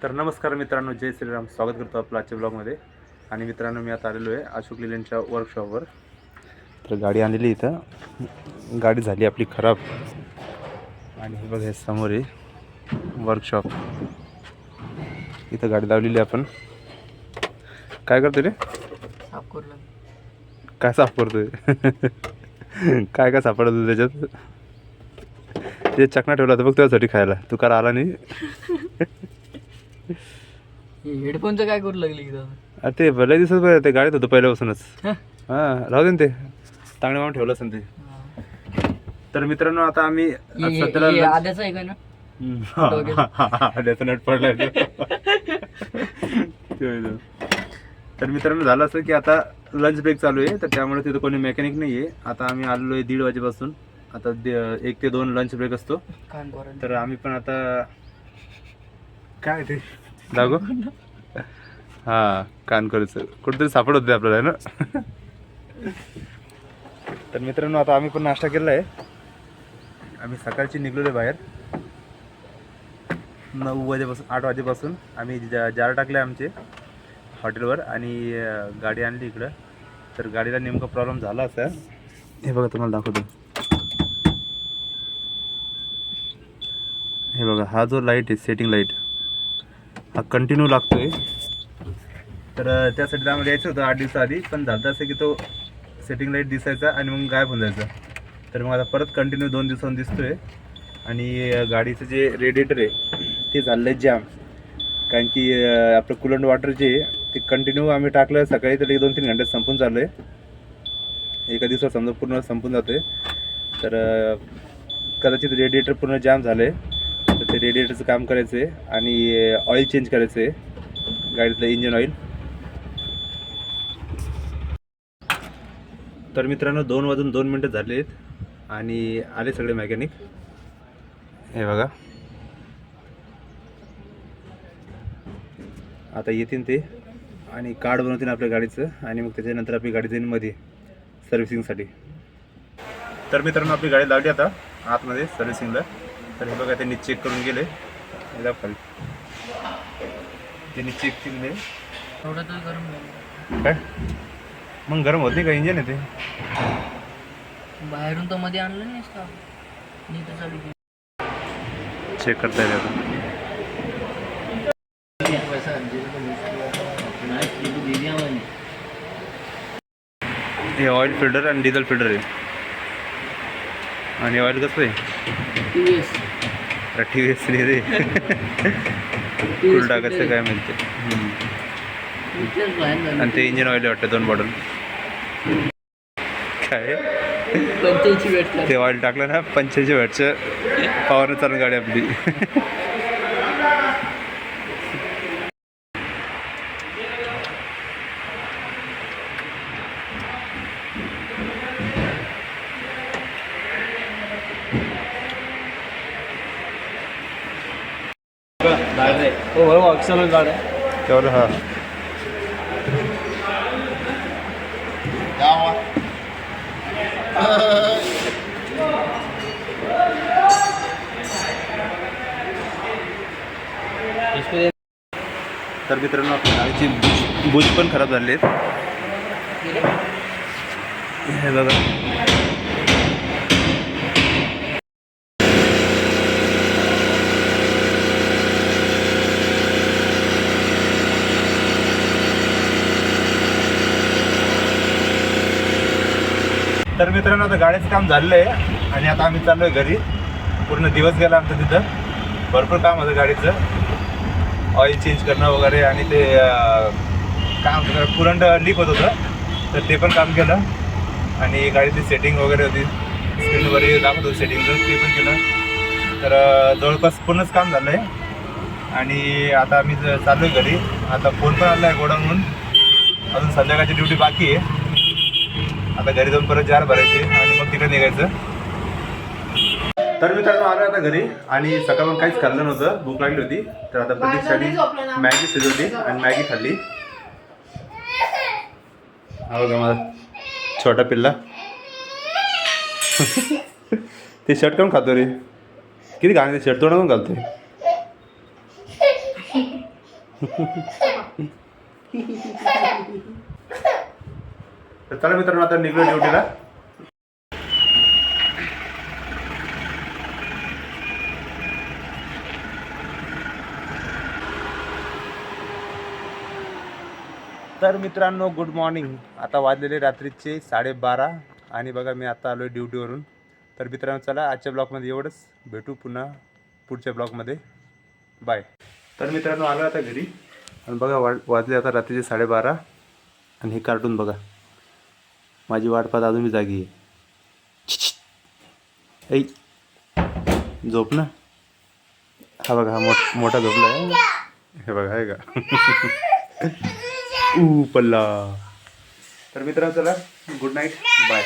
तर नमस्कार मित्रांनो, जय श्रीराम. स्वागत करतो आपलं आजच्या ब्लॉगमध्ये. आणि मित्रांनो, मी आता आलेलो आहे अशोक लेलँडच्या वर्कशॉपवर. तर गाडी आणलेली इथं, गाडी झाली आपली खराब. आणि हे बघा, हे समोर आहे वर्कशॉप. इथं गाडी लावलेली आपण. काय करतो रे? साफ करलं. काय साफ करतोय? काय काय सापडतो त्याच्यात? ते चकना ठेवला होता बघ त्यासाठी खायला, तू का आला नाही? हेडफोनचं काय करू लागले की अरे ते भले दिसत पाहिजे, ते गाडीत होतं पहिल्यापासूनच. हां, राहू दे ना, ते चांगलं म्हणून ठेवलं असेल ते. तर मित्रांनो, आता आम्ही सध्याला आद्याचं आहे का ना? आद्याचा नट पडलाय. तर मित्रांनो, झालं असं की आता लंच ब्रेक चालू आहे, तर त्यामुळे तिथं कोणी मेकॅनिक नाही आहे. आता आम्ही आलेलो आहे 1:30 वाजेपासून. आता 1 ते 2 लंच ब्रेक असतो. तर आम्ही पण आता काय ते लागो हां, कान करायचं कुठेतरी सापड होते आपल्याला, आहे ना? तर मित्रांनो, आता आम्ही पण नाश्ता केला आहे. आम्ही सकाळची निघलेलो आहे बाहेर 9 वाजेपासून 8 वाजेपासून. आम्ही जार टाकले आमचे हॉटेलवर आणि गाडी आणली इकडं. तर गाडीला नेमका प्रॉब्लेम झाला असा, हे बघा तुम्हाला दाखवतो. हे बघा, हा जो लाईट आहे सेटिंग लाईट, हा कंटिन्यू लागतो आहे. तर त्यासाठी आम्हाला यायचं होतं 8 दिवसाआधी, पण झालं असं की तो सेटिंग लाईट दिसायचा आणि मग गायब होऊन जायचा. तर मग आता परत कंटिन्यू 2 दिवसांनी दिसतो आहे. आणि गाडीचं जे रेडिएटर आहे ते झालं आहे जॅम. कारण की आपलं कुलंट वॉटर जे आहे ते कंटिन्यू आम्ही टाकलं सकाळी, तर 2-3 घंट्यात संपून चाललं आहे. एका दिवसात समजा पूर्ण संपून जातो आहे. तर कदाचित रेडिएटर पूर्ण जॅम झालं आहे. तर ते रेडिएटरचं काम करायचं आहे आणि ऑइल चेंज करायचं आहे, गाडीतलं इंजिन ऑइल. तर मित्रांनो, 2 वाजून 2 मिनटं झाले आहेत आणि आले सगळे मेकॅनिक. हे बघा, आता येतील ते आणि कार्ड बनवतील आपल्या गाडीचं आणि मग त्याच्यानंतर आपली गाडी जाईल मध्ये सर्व्हिसिंगसाठी. तर मित्रांनो, आपली गाडी लावली आता आतमध्ये सर्व्हिसिंगला. तर हे बघा, त्यांनी चेक करून गेले. खाली त्यांनी चेक केले. थोडं तर गरम काय मग गरम होत नाही का इंजिन आहे ते? बाहेरून तर मध्ये आणलं नाही का? चेक करता येईल आता. हे ऑइल फिल्टर आणि डिझेल फिल्टर आहे. आणि ऑइल कसं आहे? TVS नाही रे. फुल टाकायचं काय म्हणते. आणि ते इंजिन ऑइल वाटतं 2 बॉटल. काय 85 वॅट ते ऑइल टाकलं ना, 85 वॅटचं पॉवरनं चालून गाडी आपली. तेवढं हा तर मित्रांनो, आपल्या गाडीची बुज पण खराब झाली आहेत. हे बघा, तर मित्रांनो, आता गाडीचं काम झालेलं आहे आणि आता आम्ही चाललो आहे घरी. पूर्ण दिवस गेला आमचं तिथं, भरपूर काम होतं गाडीचं, ऑइल चेंज करणं वगैरे. आणि ते काय म्हणतात, कुलंट लीक होत होतं, तर ते पण काम केलं. आणि गाडीची सेटिंग वगैरे होती, स्क्रीनवर दाखवत होतं सेटिंगचं, ते पण केलं. तर जवळपास पूर्णच काम झालं आहे. आणि आता आम्ही चाललो आहे घरी. आता फोन पण आला आहे गोडाऊनहून, अजून संध्याकाळची ड्युटी बाकी आहे. आता घरी जाऊन परत जार भरायचे आणि मग तिकडे निघायचं. तर मित्रांनो, आलो आता घरी आणि सकाळून काहीच खाल्लं नव्हतं, भूक लागली होती. तर आता प्रतीक्षाने मॅगी शिजवली आणि मॅगी खाल्ली. हो का माझा छोटा पिल्ला. ते शर्ट काऊन खातो रे? किती घाण शर्ट तोडून घालतोय. तर चला मित्रांनो आता निघलो ड्युटीला. तर मित्रांनो गुड मॉर्निंग. आता वाजलेले रात्रीचे 12:30 आणि बघा मी आता आलो आहे ड्युटीवरून. तर मित्रांनो चला आजच्या ब्लॉगमध्ये एवढंच. भेटू पुन्हा पुढच्या ब्लॉगमध्ये. बाय. तर मित्रांनो आलो आता घरी आणि बघा वाजले आता रात्रीचे 12:30 आणि हे कार्टून बघा माझी वाट पाहत अजून मी जागी आहे. ऐ झोप ना. हा बघा हा मोठा झोपला आहे. हे बघा आहे का पल्ला. तर मित्रांनो चला गुड नाईट बाय.